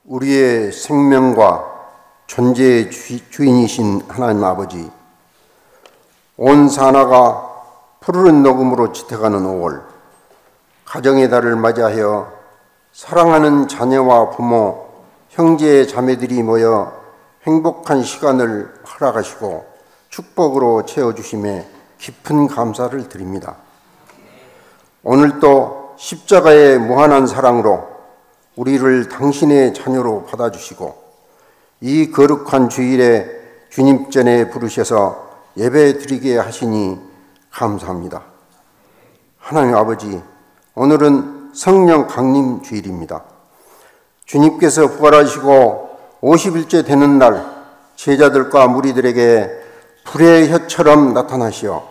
우리의 생명과 존재의 주인이신 하나님 아버지, 온 산하가 푸르른 녹음으로 짙어가는 5월, 가정의 달을 맞이하여 사랑하는 자녀와 부모, 형제 자매들이 모여 행복한 시간을 허락하시고 축복으로 채워주심에 깊은 감사를 드립니다. 오늘도 십자가의 무한한 사랑으로 우리를 당신의 자녀로 받아주시고 이 거룩한 주일에 주님 전에 부르셔서 예배 드리게 하시니 감사합니다. 하나님 아버지, 오늘은 성령 강림 주일입니다. 주님께서 부활하시고 50일째 되는 날 제자들과 무리들에게 불의 혀처럼 나타나시어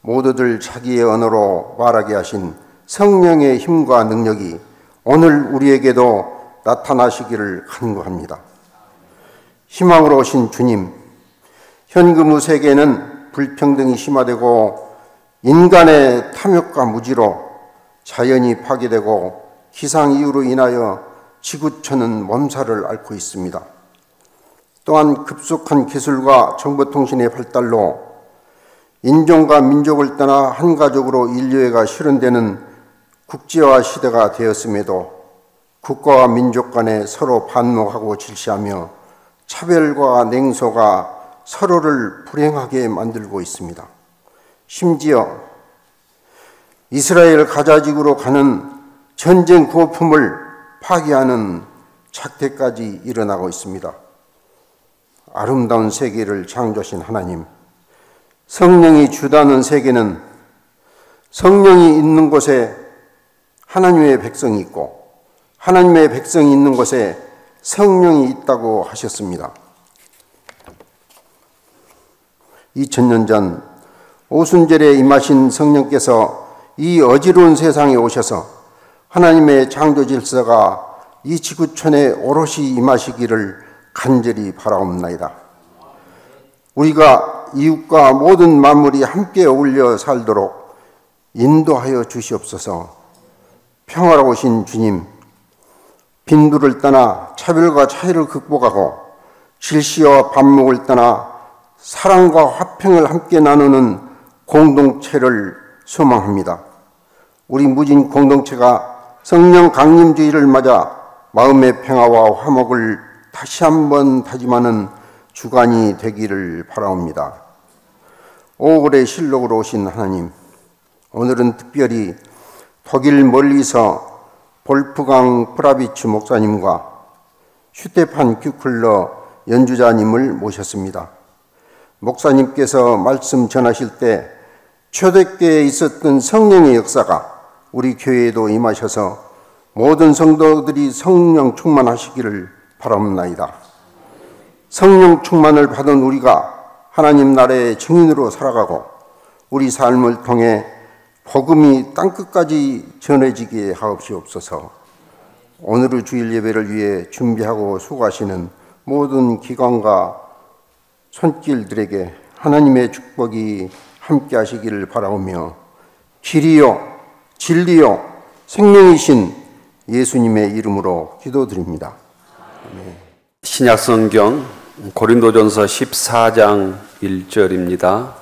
모두들 자기의 언어로 말하게 하신 성령의 힘과 능력이 오늘 우리에게도 나타나시기를 간구합니다. 희망으로 오신 주님, 현금의 세계는 불평등이 심화되고 인간의 탐욕과 무지로 자연이 파괴되고 기상이유로 인하여 지구촌은 몸살을 앓고 있습니다. 또한 급속한 기술과 정보통신의 발달로 인종과 민족을 떠나 한 가족으로 인류애가 실현되는 국제화 시대가 되었음에도 국가와 민족 간에 서로 반목하고 질시하며 차별과 냉소가 서로를 불행하게 만들고 있습니다. 심지어 이스라엘 가자지구로 가는 전쟁 구호품을 파괴하는 작태까지 일어나고 있습니다. 아름다운 세계를 창조하신 하나님, 성령이 주다는 세계는 성령이 있는 곳에 하나님의 백성이 있고 하나님의 백성이 있는 곳에 성령이 있다고 하셨습니다. 2000년 전 오순절에 임하신 성령께서 이 어지러운 세상에 오셔서 하나님의 창조 질서가 이 지구촌에 오롯이 임하시기를 간절히 바라옵나이다. 우리가 이웃과 모든 만물이 함께 어울려 살도록 인도하여 주시옵소서. 평화로우신 주님, 빈부를 떠나 차별과 차이를 극복하고 질시와 반목을 떠나 사랑과 화평을 함께 나누는 공동체를 소망합니다. 우리 무진 공동체가 성령 강림주의를 맞아 마음의 평화와 화목을 다시 한번 다짐하는 주간이 되기를 바라옵니다. 5월의 실록으로 오신 하나님, 오늘은 특별히 독일 멀리서 볼프강 프라비츠 목사님과 슈테판 큐클러 연주자님을 모셨습니다. 목사님께서 말씀 전하실 때 초대교회에 있었던 성령의 역사가 우리 교회에도 임하셔서 모든 성도들이 성령 충만하시기를 바랍나이다. 성령 충만을 받은 우리가 하나님 나라의 증인으로 살아가고 우리 삶을 통해 복음이 땅끝까지 전해지게 하옵시옵소서. 오늘의 주일 예배를 위해 준비하고 수고하시는 모든 기관과 손길들에게 하나님의 축복이 함께 하시기를 바라오며 길이요 진리요 생명이신 예수님의 이름으로 기도드립니다. 아멘. 신약성경 고린도전서 14장 1절입니다.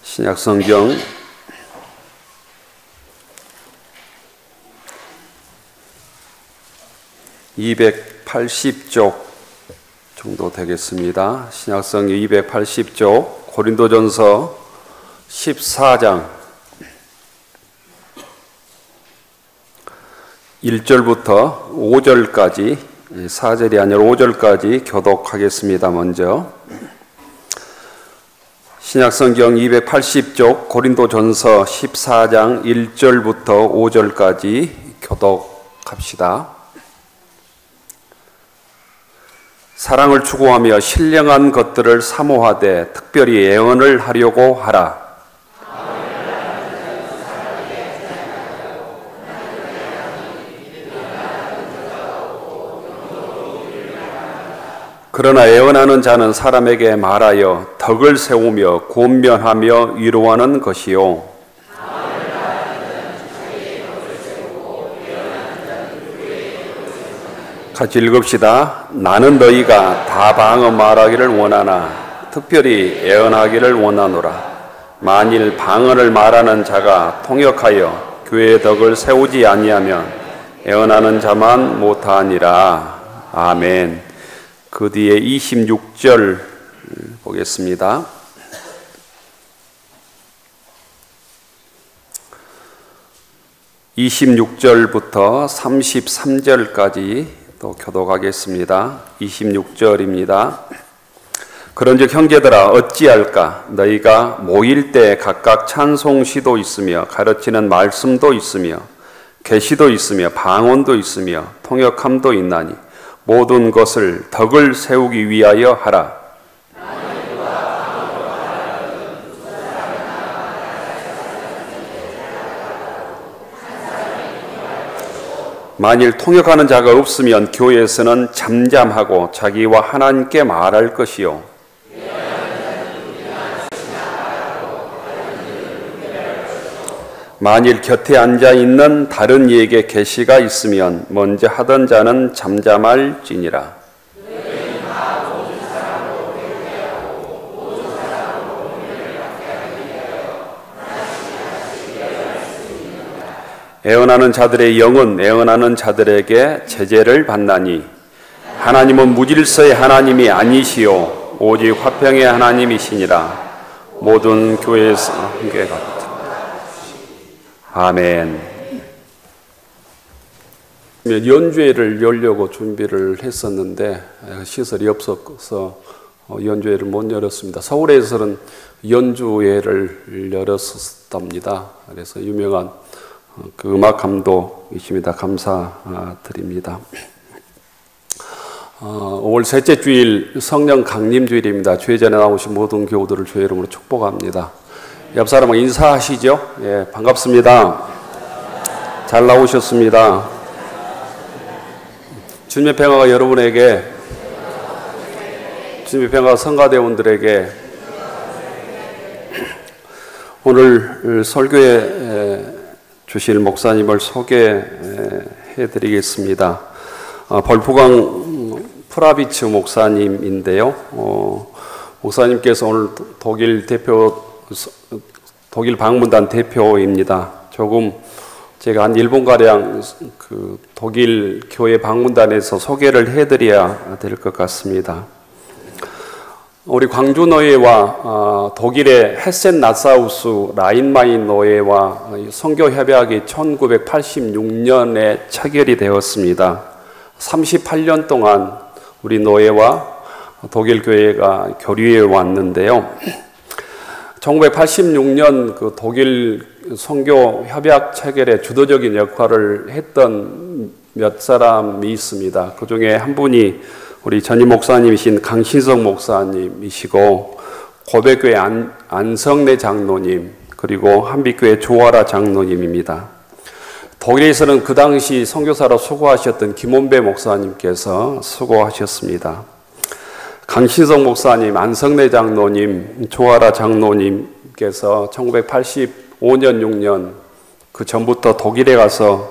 신약성경 280쪽 정도 되겠습니다. 신약성경 280쪽 고린도전서 14장 1절부터 5절까지 4절이 아니라 5절까지 교독하겠습니다. 먼저 신약성경 280쪽 고린도전서 14장 1절부터 5절까지 교독합시다. 사랑을 추구하며 신령한 것들을 사모하되 특별히 예언을 하려고 하라. 그러나 예언하는 자는 사람에게 말하여 덕을 세우며 권면하며 위로하는 것이요 같이 읽읍시다. 나는 너희가 다 방언 말하기를 원하나 특별히 예언하기를 원하노라. 만일 방언을 말하는 자가 통역하여 교회의 덕을 세우지 아니하면 예언하는 자만 못하니라. 아멘. 그 뒤에 26절 보겠습니다. 26절부터 33절까지 또 교독하겠습니다. 26절입니다. 그런즉 형제들아 어찌할까? 너희가 모일 때 각각 찬송시도 있으며 가르치는 말씀도 있으며 계시도 있으며 방언도 있으며 통역함도 있나니 모든 것을 덕을 세우기 위하여 하라. 만일 통역하는 자가 없으면 교회에서는 잠잠하고 자기와 하나님께 말할 것이요 만일 곁에 앉아 있는 다른 이에게 계시가 있으면 먼저 하던 자는 잠잠할지니라. 애언하는 자들의 영은 애언하는 자들에게 제재를 받나니 하나님은 무질서의 하나님이 아니시오 오직 화평의 하나님이시니라. 모든 교회에서 함께 같다. 아멘. 연주회를 열려고 준비를 했었는데 시설이 없어서 연주회를 못 열었습니다. 서울에서는 연주회를 열었답니다. 그래서 유명한 그 음악 감독이십니다. 감사드립니다. 5월 셋째 주일 성령 강림 주일입니다. 주회 전에 나오신 모든 교우들을 주의 이름으로 축복합니다. 옆 사람과 인사하시죠. 예, 반갑습니다. 잘 나오셨습니다. 주님의 평화가 여러분에게, 주님의 평화가 성가대원들에게, 오늘 설교에 주실 목사님을 소개해 드리겠습니다. 벌프강 프라비츠 목사님인데요. 목사님께서 오늘 독일 방문단 대표입니다. 조금 제가 한 1분가량 그 독일 교회 방문단에서 소개를 해드려야 될 것 같습니다. 우리 광주 노예와 독일의 헤센 나사우스 라인마인 노예와 선교 협약이 1986년에 체결이 되었습니다. 38년 동안 우리 노예와 독일 교회가 교류해 왔는데요. 1986년 그 독일 선교 협약 체결에 주도적인 역할을 했던 몇 사람이 있습니다. 그 중에 한 분이 우리 전임 목사님이신 강신성 목사님이시고 고백교회 안성래 장로님 그리고 한빛교회 조아라 장로님입니다. 독일에서는 그 당시 선교사로 수고하셨던 김원배 목사님께서 수고하셨습니다. 강신성 목사님, 안성래 장로님, 조아라 장로님께서 1985년, 6년 그 전부터 독일에 가서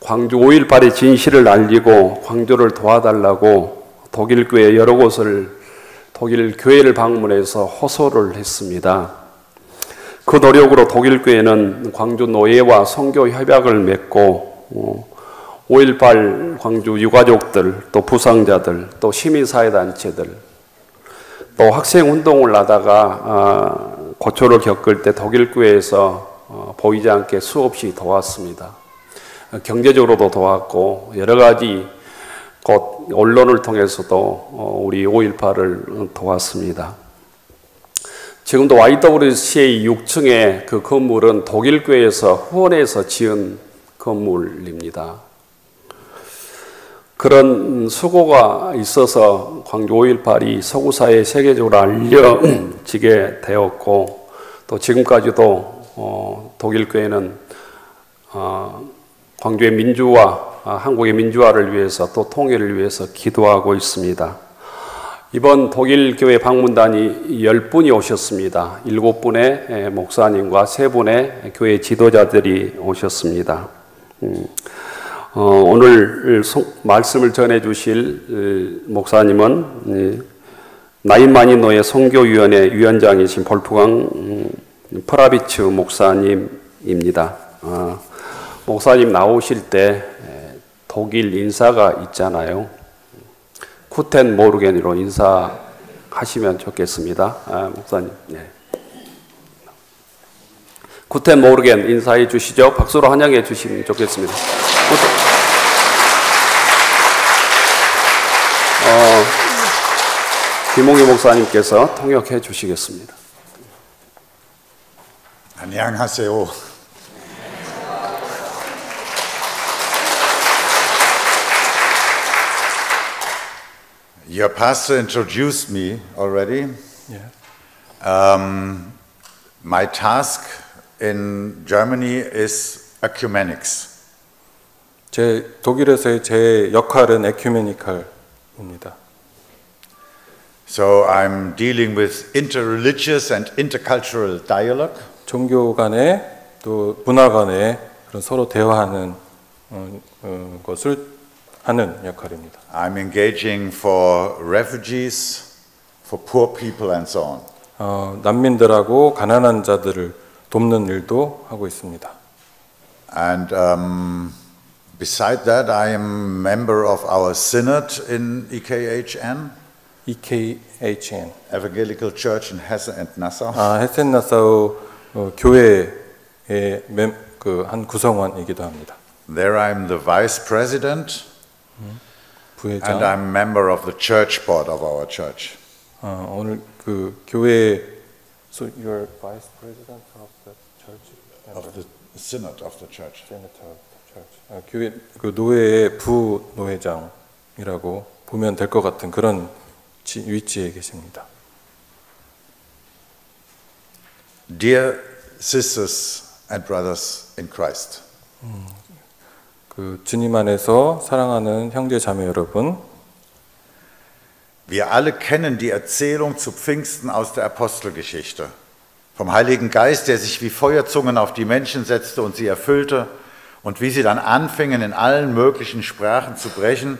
광주 5.18의 진실을 알리고 광주를 도와달라고 독일 교회 여러 곳을 독일 교회를 방문해서 호소를 했습니다. 그 노력으로 독일 교회는 광주 노예와 선교 협약을 맺고 5.18 광주 유가족들, 또 부상자들, 또 시민사회단체들, 또 학생운동을 하다가 고초를 겪을 때 독일 교회에서 보이지 않게 수없이 도왔습니다. 경제적으로도 도왔고 여러 가지 곧 언론을 통해서도 우리 5.18을 도왔습니다. 지금도 YWCA 6층의 그 건물은 독일 교회에서 후원해서 지은 건물입니다. 그런 수고가 있어서 광주 5.18이 서구사회에 세계적으로 알려지게 되었고 또 지금까지도 독일 교회는 광주의 민주화, 한국의 민주화를 위해서 또 통일을 위해서 기도하고 있습니다. 이번 독일 교회 방문단이 10분이 오셨습니다. 7분의 목사님과 3분의 교회 지도자들이 오셨습니다. 오늘 말씀을 전해주실 목사님은 나인만이 노예 선교위원회 위원장이신 볼프강 프라비츠 목사님입니다. 목사님 나오실 때 독일 인사가 있잖아요. 쿠텐 모르겐으로 인사하시면 좋겠습니다. 목사님. 네. 쿠텐 모르겐 인사해 주시죠. 박수로 환영해 주시면 좋겠습니다. 김홍희 목사님께서 통역해 주시겠습니다. 안녕하세요. Your pastor introduced me already. Yeah. My task in Germany is ecumenics. 독일에서의 제 역할은 에큐메니칼입니다. So I'm dealing with interreligious and intercultural dialogue. 종교 간에 또 문화 간에 그런 서로 대화하는 것을 하는 역할입니다. I'm engaging for refugees, for poor people and so on. 난민들하고 가난한 자들을 돕는 일도 하고 있습니다. And beside that, I am member of our synod in EKHN. EKHN. Evangelical Church in Hesse and Nassau. 헤센 나사우 교회의 한 구성원이기도 합니다. There I'm the vice president. 부회장. And I'm member of the church board of our church. 오늘 그 교회 So you're vice president of the church? Of the synod of the church. Senator of the church. 교회 그 노회의 부노회장이라고 보면 될 것 같은 그런 위치에 계십니다. Dear sisters and brothers in Christ. 그 주님 안에서 사랑하는 형제 자매 여러분. Wir alle kennen die Erzählung zu Pfingsten aus der Apostelgeschichte. Vom Heiligen Geist, der sich wie Feuerzungen auf die Menschen setzte und sie erfüllte und wie sie dann anfingen, in allen möglichen Sprachen zu sprechen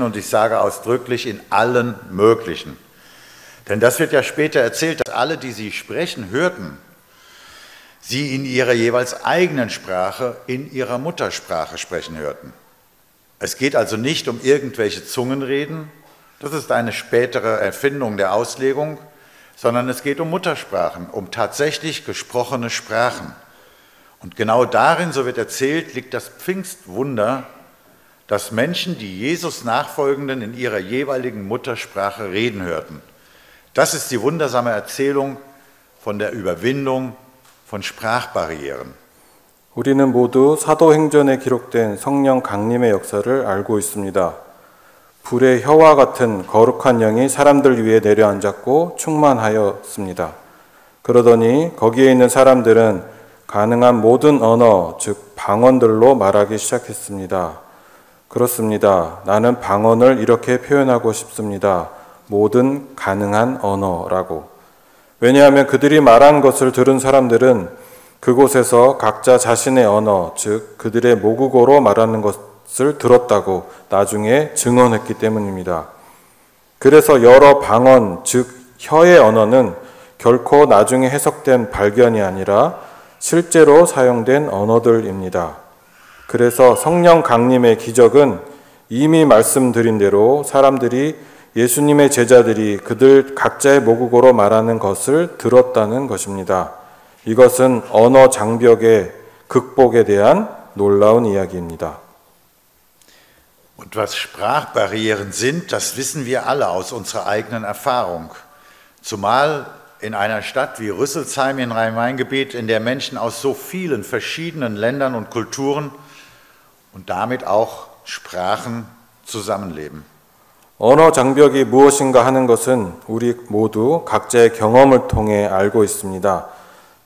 und ich sage ausdrücklich, in allen möglichen. Denn das wird ja später erzählt, dass alle, die sie sprechen, hörten, sie in ihrer jeweils eigenen Sprache, in ihrer Muttersprache sprechen hörten. Es geht also nicht um irgendwelche Zungenreden, das ist eine spätere Erfindung der Auslegung, sondern es geht um Muttersprachen, um tatsächlich gesprochene Sprachen. Und genau darin, so wird erzählt, liegt das Pfingstwunder, dass Menschen, die Jesus Nachfolgenden in ihrer jeweiligen Muttersprache reden hörten. Das ist die wundersame Erzählung von der Überwindung von Sprachbarrieren. 우리는 모두 사도행전에 기록된 성령 강림의 역사를 알고 있습니다. 불의 혀와 같은 거룩한 영이 사람들 위에 내려앉았고 충만하였습니다. 그러더니 거기에 있는 사람들은 가능한 모든 언어, 즉 방언들로 말하기 시작했습니다. 그렇습니다. 나는 방언을 이렇게 표현하고 싶습니다. 모든 가능한 언어라고. 왜냐하면 그들이 말한 것을 들은 사람들은 그곳에서 각자 자신의 언어, 즉 그들의 모국어로 말하는 것을 들었다고 나중에 증언했기 때문입니다. 그래서 여러 방언, 즉 혀의 언어는 결코 나중에 해석된 발견이 아니라 실제로 사용된 언어들입니다. 그래서 성령 강림의 기적은 이미 말씀드린 대로 사람들이 예수님의 제자들이 그들 각자의 모국어로 말하는 것을 들었다는 것입니다. 이것은 언어 장벽의 극복에 대한 놀라운 이야기입니다. Und was Sprachbarrieren sind, das wissen wir alle aus unserer eigenen Erfahrung. Zumal in einer Stadt wie Rüsselsheim in Rhein-Main-Gebiet, in der Menschen aus so vielen verschiedenen Ländern und Kulturen und damit auch Sprachen zusammenleben. 언어 장벽이 무엇인가 하는 것은 우리 모두 각자의 경험을 통해 알고 있습니다.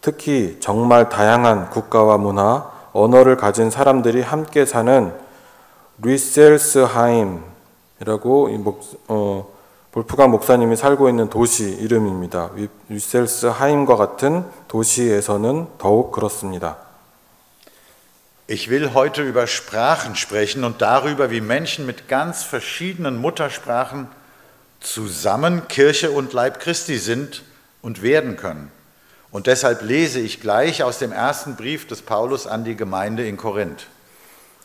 특히 정말 다양한 국가와 문화, 언어를 가진 사람들이 함께 사는 리셀스하임이라고 볼프강 목사님이 살고 있는 도시 이름입니다. 리셀스하임과 같은 도시에서는 더욱 그렇습니다. Ich will heute über Sprachen sprechen und darüber, wie Menschen mit ganz verschiedenen Muttersprachen zusammen Kirche und Leib Christi sind und werden können. Und deshalb lese ich gleich aus dem ersten Brief des Paulus an die Gemeinde in Korinth.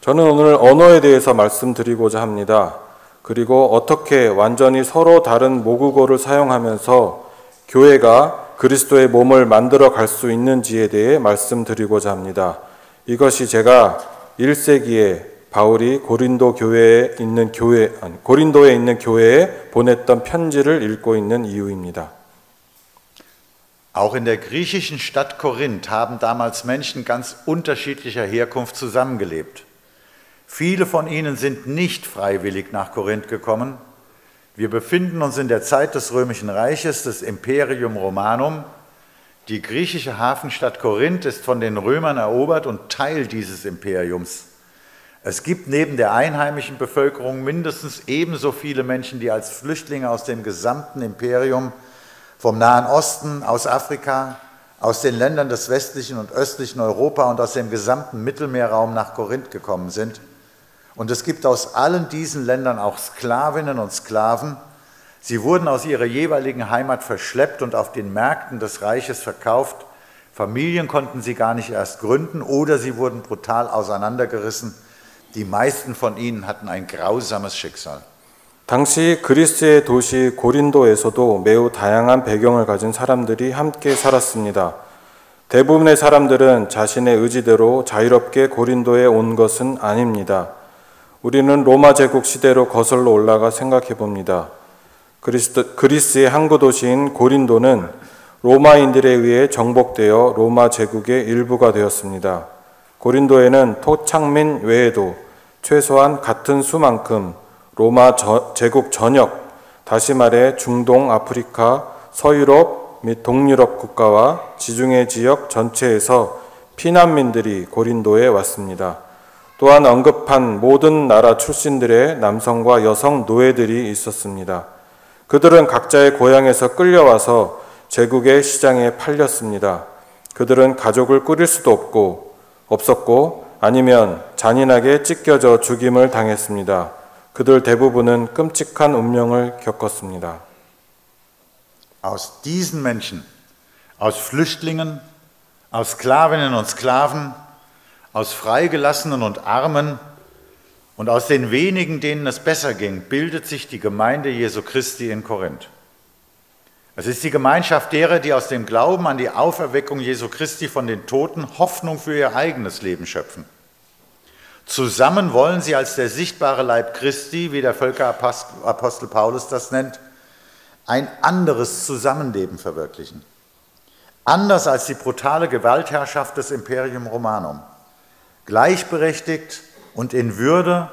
저는 오늘 언어에 대해서 말씀드리고자 합니다. 그리고 어떻게 완전히 서로 다른 모국어를 사용하면서 교회가 그리스도의 몸을 만들어 갈 수 있는지에 대해 말씀드리고자 합니다. 이것이 제가 1세기에 바울이 고린도에 있는 교회에 보냈던 편지를 읽고 있는 이유입니다. Auch in der griechischen Stadt Korinth haben damals Menschen ganz unterschiedlicher Herkunft zusammengelebt. Viele von ihnen sind nicht freiwillig nach Korinth gekommen. Wir befinden uns in der Zeit des Römischen Reiches, des Imperium Romanum. Die griechische Hafenstadt Korinth ist von den Römern erobert und Teil dieses Imperiums. Es gibt neben der einheimischen Bevölkerung mindestens ebenso viele Menschen, die als Flüchtlinge aus dem gesamten Imperium vom Nahen Osten, aus Afrika, aus den Ländern des westlichen und östlichen Europa und aus dem gesamten Mittelmeerraum nach Korinth gekommen sind. Und es gibt aus allen diesen Ländern auch Sklavinnen und Sklaven. Sie wurden aus ihrer jeweiligen Heimat verschleppt und auf den Märkten des Reiches verkauft. Familien konnten sie gar nicht erst gründen oder sie wurden brutal auseinandergerissen. Die meisten von ihnen hatten ein grausames Schicksal. 당시 그리스의 도시 고린도에서도 매우 다양한 배경을 가진 사람들이 함께 살았습니다. 대부분의 사람들은 자신의 의지대로 자유롭게 고린도에 온 것은 아닙니다. 우리는 로마 제국 시대로 거슬러 올라가 생각해 봅니다. 그리스의 항구 도시인 고린도는 로마인들에 의해 정복되어 로마 제국의 일부가 되었습니다. 고린도에는 토착민 외에도 최소한 같은 수만큼 로마 제국 전역, 다시 말해 중동, 아프리카, 서유럽 및 동유럽 국가와 지중해 지역 전체에서 피난민들이 고린도에 왔습니다. 또한 언급한 모든 나라 출신들의 남성과 여성 노예들이 있었습니다. 그들은 각자의 고향에서 끌려와서 제국의 시장에 팔렸습니다. 그들은 가족을 꾸릴 수도 없었고 아니면 잔인하게 찢겨져 죽임을 당했습니다. 그들 대부분은 끔찍한 운명을 겪었습니다. Aus diesen Menschen, aus Flüchtlingen, aus Sklavinnen und Sklaven, aus Freigelassenen und Armen und aus den wenigen, denen es besser ging, bildet sich die Gemeinde Jesu Christi in Korinth. Es ist die Gemeinschaft derer, die aus dem Glauben an die Auferweckung Jesu Christi von den Toten Hoffnung für ihr eigenes Leben schöpfen. Zusammen wollen sie als der sichtbare Leib Christi, wie der Völkerapostel Paulus das nennt, ein anderes Zusammenleben verwirklichen. Anders als die brutale Gewaltherrschaft des Imperium Romanum. Gleichberechtigt und in Würde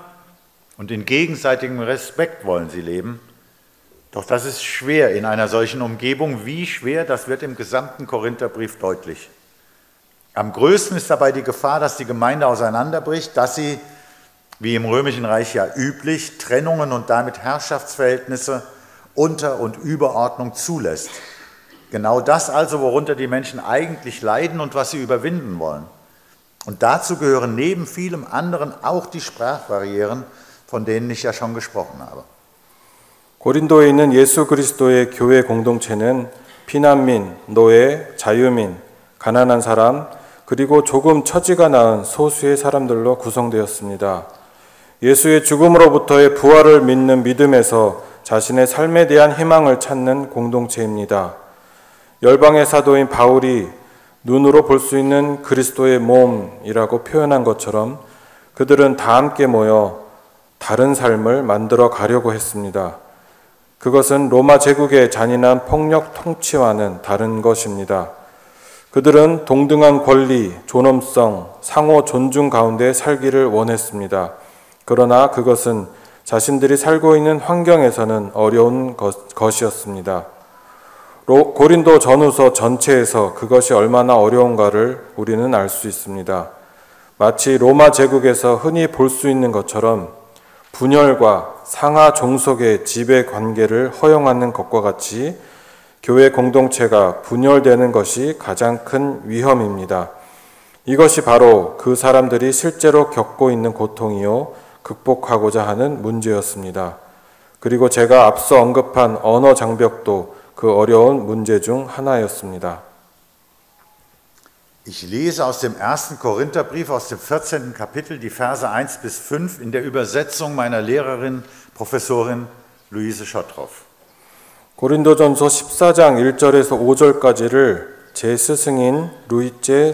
und in gegenseitigem Respekt wollen sie leben. Doch das ist schwer in einer solchen Umgebung. Wie schwer, das wird im gesamten Korintherbrief deutlich. Am größten ist dabei die Gefahr, dass die Gemeinde auseinanderbricht, dass sie, wie im Römischen Reich ja üblich, Trennungen und damit Herrschaftsverhältnisse, Unter- und Überordnung zulässt. Genau das also, worunter die Menschen eigentlich leiden und was sie überwinden wollen. Und dazu gehören neben vielem anderen auch die Sprachbarrieren, von denen ich ja schon gesprochen habe. 고린도에 있는 예수 그리스도의 교회 공동체는 피난민, 노예, 자유민, 가난한 사람, 그리고 조금 처지가 나은 소수의 사람들로 구성되었습니다. 예수의 죽음으로부터의 부활을 믿는 믿음에서 자신의 삶에 대한 희망을 찾는 공동체입니다. 열방의 사도인 바울이 눈으로 볼 수 있는 그리스도의 몸이라고 표현한 것처럼 그들은 다 함께 모여 다른 삶을 만들어 가려고 했습니다. 그것은 로마 제국의 잔인한 폭력 통치와는 다른 것입니다. 그들은 동등한 권리, 존엄성, 상호 존중 가운데 살기를 원했습니다. 그러나 그것은 자신들이 살고 있는 환경에서는 어려운 것이었습니다. 고린도 전후서 전체에서 그것이 얼마나 어려운가를 우리는 알 수 있습니다. 마치 로마 제국에서 흔히 볼 수 있는 것처럼 분열과 상하 종속의 지배 관계를 허용하는 것과 같이 교회 공동체가 분열되는 것이 가장 큰 위험입니다. 이것이 바로 그 사람들이 실제로 겪고 있는 고통이요, 극복하고자 하는 문제였습니다. 그리고 제가 앞서 언급한 언어 장벽도 그 어려운 문제 중 하나였습니다. Ich lese aus dem 1. Korintherbrief aus dem 14. Kapitel die Verse 1 bis 5 in der Übersetzung meiner Lehrerin, Professorin Luise Schottroff. 고린도전서 14장 1절에서 5절까지를 제 스승인 루이제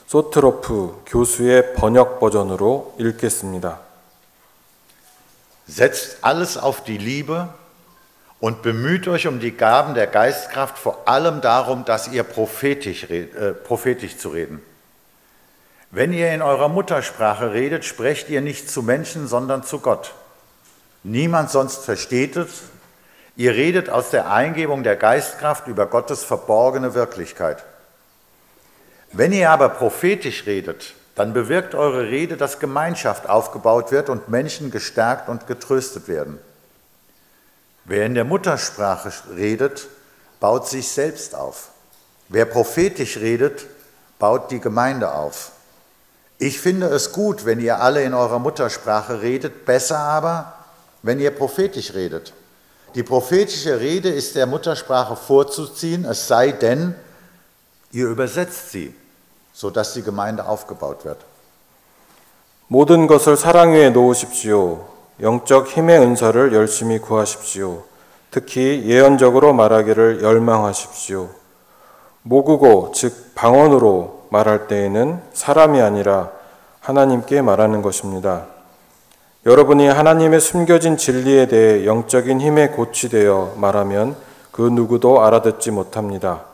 소트로프 교수의 번역 버전으로 읽겠습니다. Setzt alles auf die Liebe und bemüht euch um die Gaben der Geistkraft, vor allem darum, dass ihr prophetisch zu reden. Wenn ihr in eurer Muttersprache redet, sprecht ihr nicht zu Menschen, sondern zu Gott. Niemand sonst versteht es. Ihr redet aus der Eingebung der Geistkraft über Gottes verborgene Wirklichkeit. Wenn ihr aber prophetisch redet, dann bewirkt eure Rede, dass Gemeinschaft aufgebaut wird und Menschen gestärkt und getröstet werden. Wer in der Muttersprache redet, baut sich selbst auf. Wer prophetisch redet, baut die Gemeinde auf. Ich finde es gut, wenn ihr alle in eurer Muttersprache redet, besser aber, wenn ihr prophetisch redet. Die prophetische Rede ist der Muttersprache vorzuziehen, es sei denn, ihr übersetzt sie, sodass die Gemeinde aufgebaut wird. 모든 것을 사랑 위에 놓으십시오. 영적 힘의 은사를 열심히 구하십시오. 특히 예언적으로 말하기를 열망하십시오. 모국어, 즉 방언으로 말할 때에는 사람이 아니라 하나님께 말하는 것입니다. 여러분이 하나님의 숨겨진 진리에 대해 영적인 힘에 고취되어 말하면 그 누구도 알아듣지 못합니다.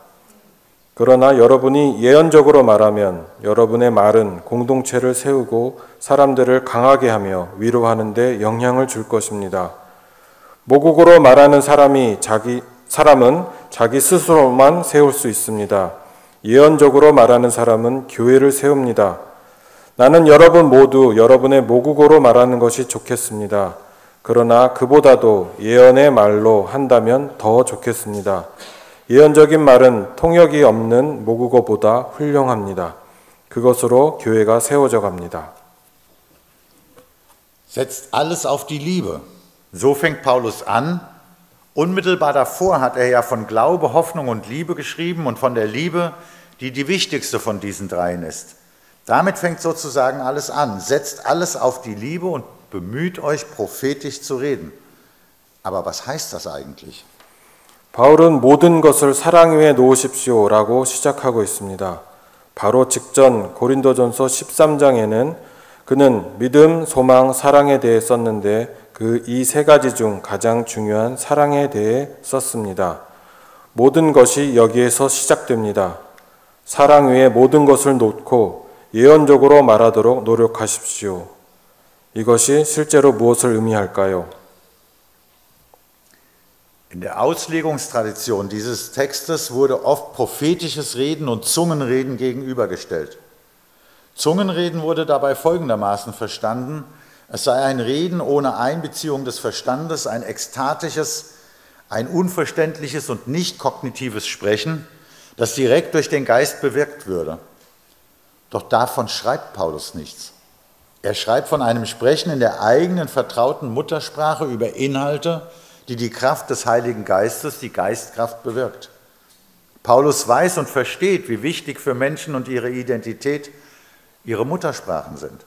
그러나 여러분이 예언적으로 말하면 여러분의 말은 공동체를 세우고 사람들을 강하게 하며 위로하는 데 영향을 줄 것입니다. 모국어로 말하는 사람은 자기 스스로만 세울 수 있습니다. 예언적으로 말하는 사람은 교회를 세웁니다. 나는 여러분 모두 여러분의 모국어로 말하는 것이 좋겠습니다. 그러나 그보다도 예언의 말로 한다면 더 좋겠습니다. 예언적인 말은 통역이 없는 모국어보다 훌륭합니다. 그것으로 교회가 세워져 갑니다. Setzt alles auf die Liebe. So fängt Paulus an. Unmittelbar davor hat er ja von Glaube, Hoffnung und Liebe geschrieben und von der Liebe, die die wichtigste von diesen dreien ist. Damit fängt sozusagen alles an. Setzt alles auf die Liebe und bemüht euch, prophetisch zu reden. Aber was heißt das eigentlich? 바울은 모든 것을 사랑 위에 놓으십시오라고 시작하고 있습니다. 바로 직전 고린도전서 13장에는 그는 믿음, 소망, 사랑에 대해 썼는데 그 이 세 가지 중 가장 중요한 사랑에 대해 썼습니다. 모든 것이 여기에서 시작됩니다. 사랑 위에 모든 것을 놓고 예언적으로 말하도록 노력하십시오. 이것이 실제로 무엇을 의미할까요? In der Auslegungstradition dieses Textes wurde oft prophetisches Reden und Zungenreden gegenübergestellt. Zungenreden wurde dabei folgendermaßen verstanden: Es sei ein Reden ohne Einbeziehung des Verstandes, ein ekstatisches, ein unverständliches und nicht kognitives Sprechen, das direkt durch den Geist bewirkt würde. Doch davon schreibt Paulus nichts. Er schreibt von einem Sprechen in der eigenen vertrauten Muttersprache über Inhalte, die die Kraft des Heiligen Geistes, die Geistkraft bewirkt. Paulus weiß und versteht, wie wichtig für Menschen und ihre Identität ihre Muttersprachen sind.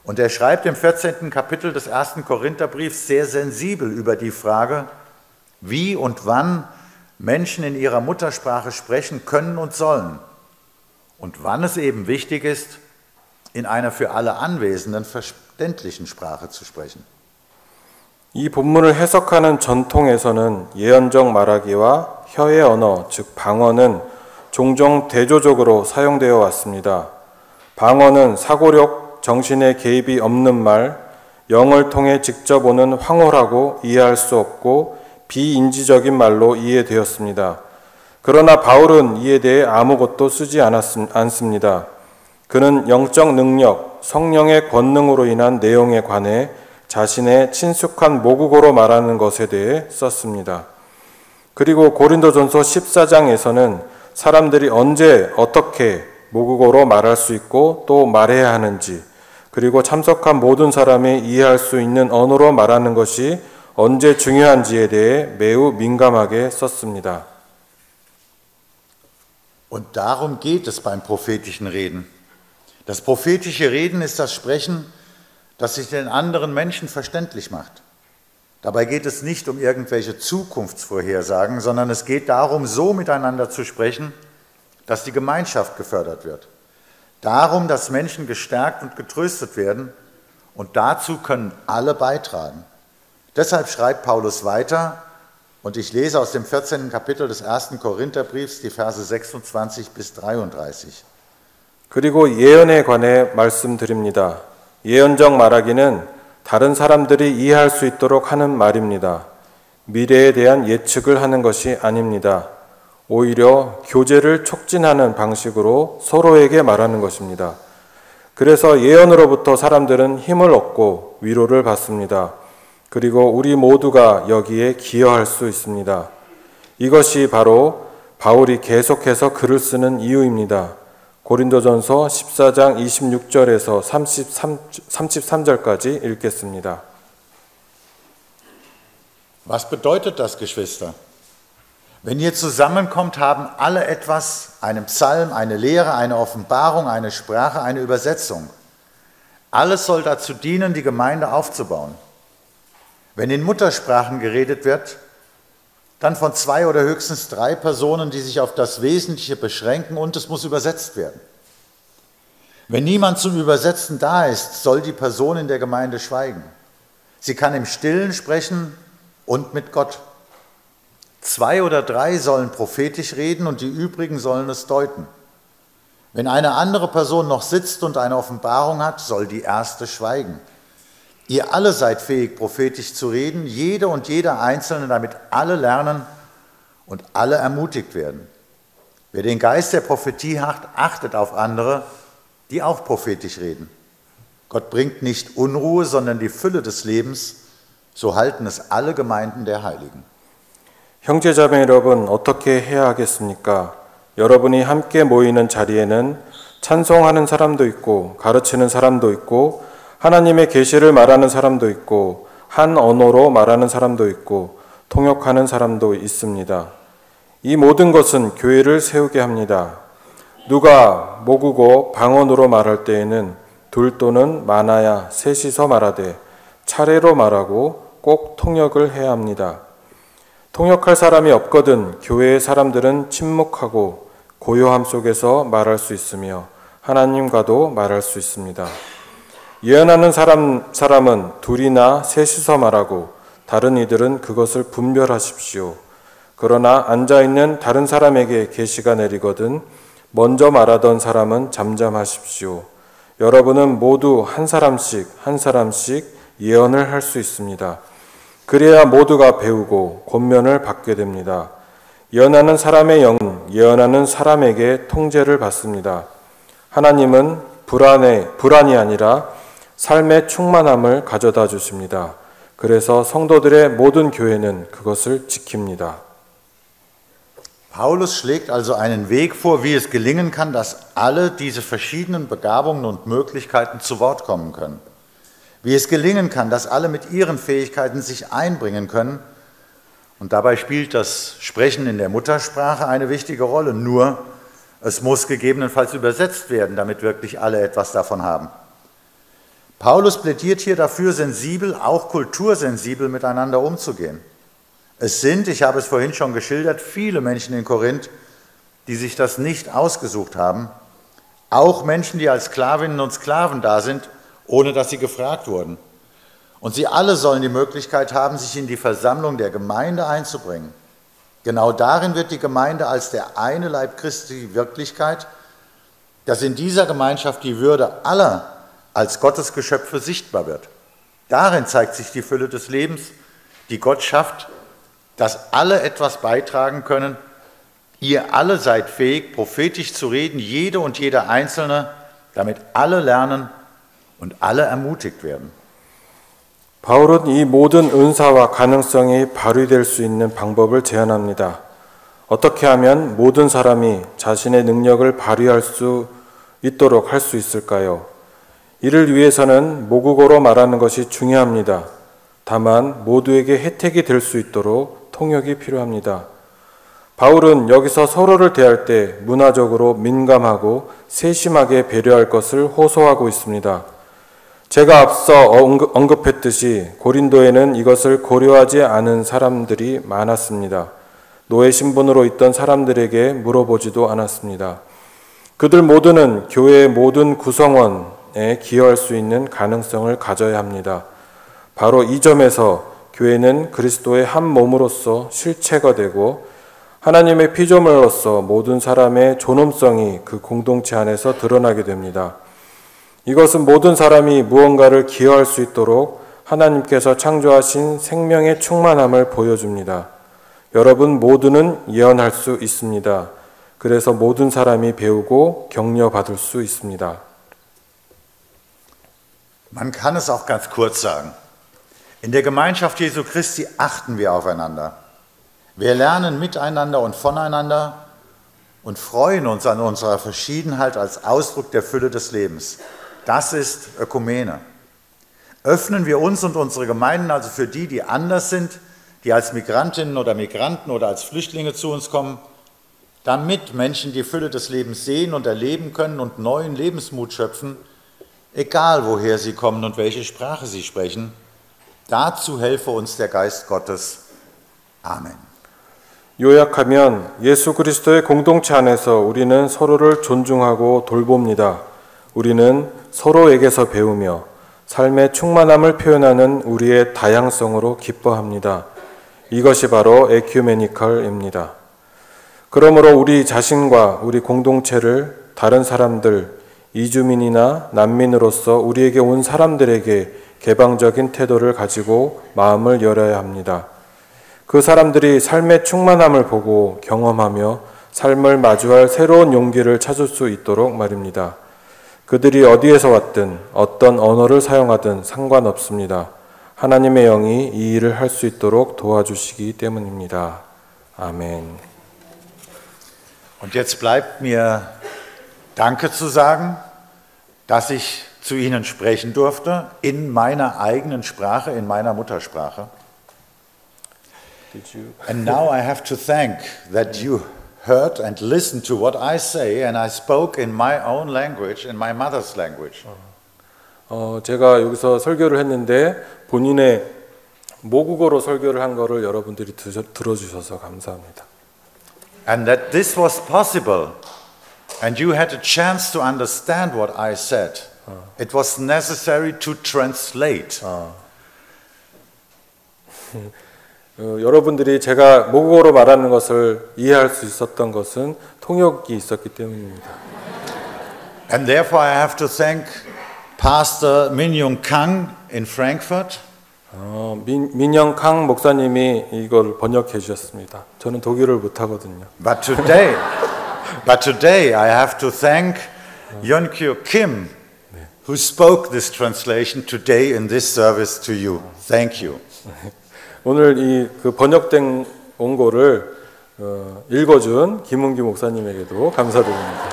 Und er schreibt im 14. Kapitel des 1. Korintherbriefs sehr sensibel über die Frage, wie und wann Menschen in ihrer Muttersprache sprechen können und sollen und wann es eben wichtig ist, in einer für alle Anwesenden verständlichen Sprache zu sprechen. 이 본문을 해석하는 전통에서는 예언적 말하기와 혀의 언어, 즉 방언은 종종 대조적으로 사용되어 왔습니다. 방언은 사고력, 정신의 개입이 없는 말, 영을 통해 직접 오는 황홀하고 이해할 수 없고 비인지적인 말로 이해되었습니다. 그러나 바울은 이에 대해 아무것도 쓰지 않습니다. 그는 영적 능력, 성령의 권능으로 인한 내용에 관해 자신의 친숙한 모국어로 말하는 것에 대해 썼습니다. 그리고 고린도전서 14장에서는 사람들이 언제 어떻게 모국어로 말할 수 있고 또 말해야 하는지, 그리고 참석한 모든 사람이 이해할 수 있는 언어로 말하는 것이 언제 중요한지에 대해 매우 민감하게 썼습니다. Und darum geht es beim prophetischen Reden. Das prophetische Reden ist das Sprechen, das sich den anderen Menschen verständlich macht. Dabei geht es nicht um irgendwelche Zukunftsvorhersagen, sondern es geht darum, so miteinander zu sprechen, dass die Gemeinschaft gefördert wird. Darum, dass Menschen gestärkt und getröstet werden, und dazu können alle beitragen. Deshalb schreibt Paulus weiter, und ich lese aus dem 14. Kapitel des 1. Korintherbriefs die Verse 26 bis 33. 그리고 예언에 관해 말씀드립니다. 예언적 말하기는 다른 사람들이 이해할 수 있도록 하는 말입니다. 미래에 대한 예측을 하는 것이 아닙니다. 오히려 교제를 촉진하는 방식으로 서로에게 말하는 것입니다. 그래서 예언으로부터 사람들은 힘을 얻고 위로를 받습니다. 그리고 우리 모두가 여기에 기여할 수 있습니다. 이것이 바로 바울이 계속해서 글을 쓰는 이유입니다. 고린도전서 14장 26절에서 33절까지 읽겠습니다. Was bedeutet das, Geschwister? Wenn ihr zusammenkommt, haben alle etwas, einen Psalm, eine Lehre, eine Offenbarung, eine Sprache, eine Übersetzung. Alles soll dazu dienen, die Gemeinde aufzubauen. Wenn in Muttersprachen geredet wird, dann von 2 oder höchstens 3 Personen, die sich auf das Wesentliche beschränken, und es muss übersetzt werden. Wenn niemand zum Übersetzen da ist, soll die Person in der Gemeinde schweigen. Sie kann im Stillen sprechen und mit Gott. 2 oder 3 sollen prophetisch reden und die übrigen sollen es deuten. Wenn eine andere Person noch sitzt und eine Offenbarung hat, soll die erste schweigen. Ihr alle seid fähig, prophetisch zu reden, jede und jeder Einzelne, damit alle lernen und alle ermutigt werden. Wer den Geist der Prophetie hat, achtet auf andere, die auch prophetisch reden. Gott bringt nicht Unruhe, sondern die Fülle des Lebens, so halten es alle Gemeinden der Heiligen. 형제자매 여러분, 어떻게 해야 하겠습니까? 여러분이 함께 모이는 자리에는 찬송하는 사람도 있고 가르치는 사람도 있고 하나님의 계시를 말하는 사람도 있고 한 언어로 말하는 사람도 있고 통역하는 사람도 있습니다. 이 모든 것은 교회를 세우게 합니다. 누가 모국어 방언으로 말할 때에는 2 또는 많아야 셋이서 말하되 차례로 말하고 꼭 통역을 해야 합니다. 통역할 사람이 없거든 교회의 사람들은 침묵하고 고요함 속에서 말할 수 있으며 하나님과도 말할 수 있습니다. 예언하는 사람은 2이나 3이서 말하고 다른 이들은 그것을 분별하십시오. 그러나 앉아있는 다른 사람에게 계시가 내리거든 먼저 말하던 사람은 잠잠하십시오. 여러분은 모두 한 사람씩 예언을 할 수 있습니다. 그래야 모두가 배우고 권면을 받게 됩니다. 예언하는 사람의 영은 예언하는 사람에게 통제를 받습니다. 하나님은 불안이 아니라 삶의 충만함을 가져다 주십니다. 그래서 성도들의 모든 교회는 그것을 지킵니다. Paulus schlägt also einen Weg vor, wie es gelingen kann, dass alle diese verschiedenen Begabungen und Möglichkeiten zu Wort kommen können. Wie es gelingen kann, dass alle mit ihren Fähigkeiten sich einbringen können. Und dabei spielt das Sprechen in der Muttersprache eine wichtige Rolle. Nur, es muss gegebenenfalls übersetzt werden, damit wirklich alle etwas davon haben. Paulus plädiert hier dafür, sensibel, auch kultursensibel miteinander umzugehen. Es sind, ich habe es vorhin schon geschildert, viele Menschen in Korinth, die sich das nicht ausgesucht haben. Auch Menschen, die als Sklavinnen und Sklaven da sind, ohne dass sie gefragt wurden. Und sie alle sollen die Möglichkeit haben, sich in die Versammlung der Gemeinde einzubringen. Genau darin wird die Gemeinde als der eine Leib Christi Wirklichkeit, dass in dieser Gemeinschaft die Würde aller als Gottes Geschöpfe sichtbar wird. Darin zeigt sich die Fülle des Lebens, die Gott schafft, dass alle etwas beitragen können. Ihr alle seid fähig, prophetisch zu reden, jede und jeder Einzelne, damit alle lernen und alle ermutigt werden. 바울은 이 모든 은사와 가능성이 발휘될 수 있는 방법을 제안합니다. 어떻게 하면 모든 사람이 자신의 능력을 발휘할 수 있도록 할 수 있을까요? 이를 위해서는 모국어로 말하는 것이 중요합니다. 다만 모두에게 혜택이 될 수 있도록 통역이 필요합니다. 바울은 여기서 서로를 대할 때 문화적으로 민감하고 세심하게 배려할 것을 호소하고 있습니다. 제가 앞서 언급했듯이 고린도에는 이것을 고려하지 않은 사람들이 많았습니다. 노예 신분으로 있던 사람들에게 물어보지도 않았습니다. 그들 모두는 교회의 모든 구성원에 기여할 수 있는 가능성을 가져야 합니다. 바로 이 점에서 교회는 그리스도의 한 몸으로서 실체가 되고 하나님의 피조물로서 모든 사람의 존엄성이 그 공동체 안에서 드러나게 됩니다. 이것은 모든 사람이 무언가를 기여할 수 있도록 하나님께서 창조하신 생명의 충만함을 보여줍니다. 여러분 모두는 예언할 수 있습니다. 그래서 모든 사람이 배우고 격려받을 수 있습니다. Man kann es auch ganz kurz sagen. In der Gemeinschaft Jesu Christi achten wir aufeinander. Wir lernen miteinander und voneinander und freuen uns an unserer Verschiedenheit als Ausdruck der Fülle des Lebens. Das ist Ökumene. Öffnen wir uns und unsere Gemeinden also für die, die anders sind, die als Migrantinnen oder Migranten oder als Flüchtlinge zu uns kommen, damit Menschen die Fülle des Lebens sehen und erleben können und neuen Lebensmut schöpfen, egal woher sie kommen und welche Sprache sie sprechen. Dazu helfe uns der Geist Gottes. Amen. 요약하면 예수 그리스도의 공동체 안에서 우리는 서로를 존중하고 돌봅니다. 우리는 서로에게서 배우며 삶의 충만함을 표현하는 우리의 다양성으로 기뻐합니다. 이것이 바로 에큐메니컬입니다. 그러므로 우리 자신과 우리 공동체를 다른 사람들, 이주민이나 난민으로서 우리에게 온 사람들에게 개방적인 태도를 가지고 마음을 열어야 합니다. 그 사람들이 삶의 충만함을 보고 경험하며 삶을 마주할 새로운 용기를 찾을 수 있도록 말입니다. 그들이 어디에서 왔든 어떤 언어를 사용하든 상관없습니다. 하나님의 영이 이 일을 할 수 있도록 도와주시기 때문입니다. 아멘. Und jetzt bleibt mir Danke zu sagen, dass ich zu Ihnen sprechen durfte in meiner eigenen Sprache, in meiner Muttersprache. And now I have to thank that you heard and listened to what I say and I spoke in my own language, in my mother's language. 제가 여기서 설교를 했는데 본인의 모국어로 설교를 한 거를 여러분들이 들어주셔서 감사합니다. And that this was possible and you had a chance to understand what I said. It was necessary to translate. 여러분들이 제가 모국어로 말하는 것을 이해할 수 있었던 것은 통역이 있었기 때문입니다. And therefore I have to thank Pastor Min-Young Kang in Frankfurt. 민영 캉 목사님이 이걸 번역해 주셨습니다. 저는 독일을 못하거든요. But today I have to thank Yeon-kyu Kim, who spoke this translation today in this service to you. Thank you. 오늘 이 그 번역된 원고를 읽어준 김은기 목사님에게도 감사드립니다.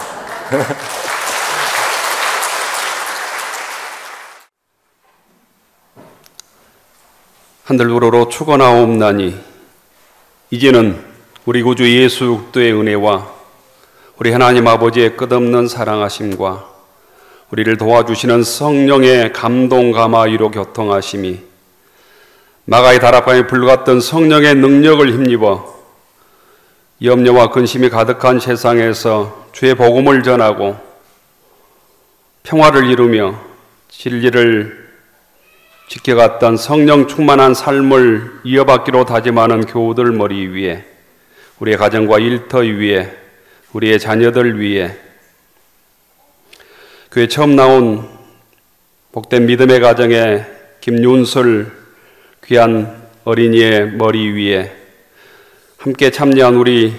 하늘으로 축원하옵나니 이제는 우리 구주 예수 그리스도의 은혜와 우리 하나님 아버지의 끝없는 사랑하심과 우리를 도와주시는 성령의 감동 감화위로 교통하심이 마가의 다락방에 불같던 성령의 능력을 힘입어 염려와 근심이 가득한 세상에서 주의 복음을 전하고 평화를 이루며 진리를 지켜갔던 성령 충만한 삶을 이어받기로 다짐하는 교우들 머리 위에, 우리의 가정과 일터 위에, 우리의 자녀들 위에, 교회 처음 나온 복된 믿음의 가정에 김윤설 귀한 어린이의 머리 위에, 함께 참여한 우리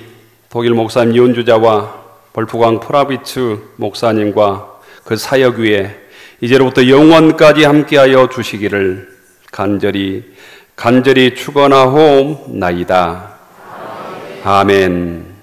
독일 목사님 연주자와 벌프강 프라비츠 목사님과 그 사역 위에 이제로부터 영원까지 함께하여 주시기를 간절히 축원하옵나이다. 아멘.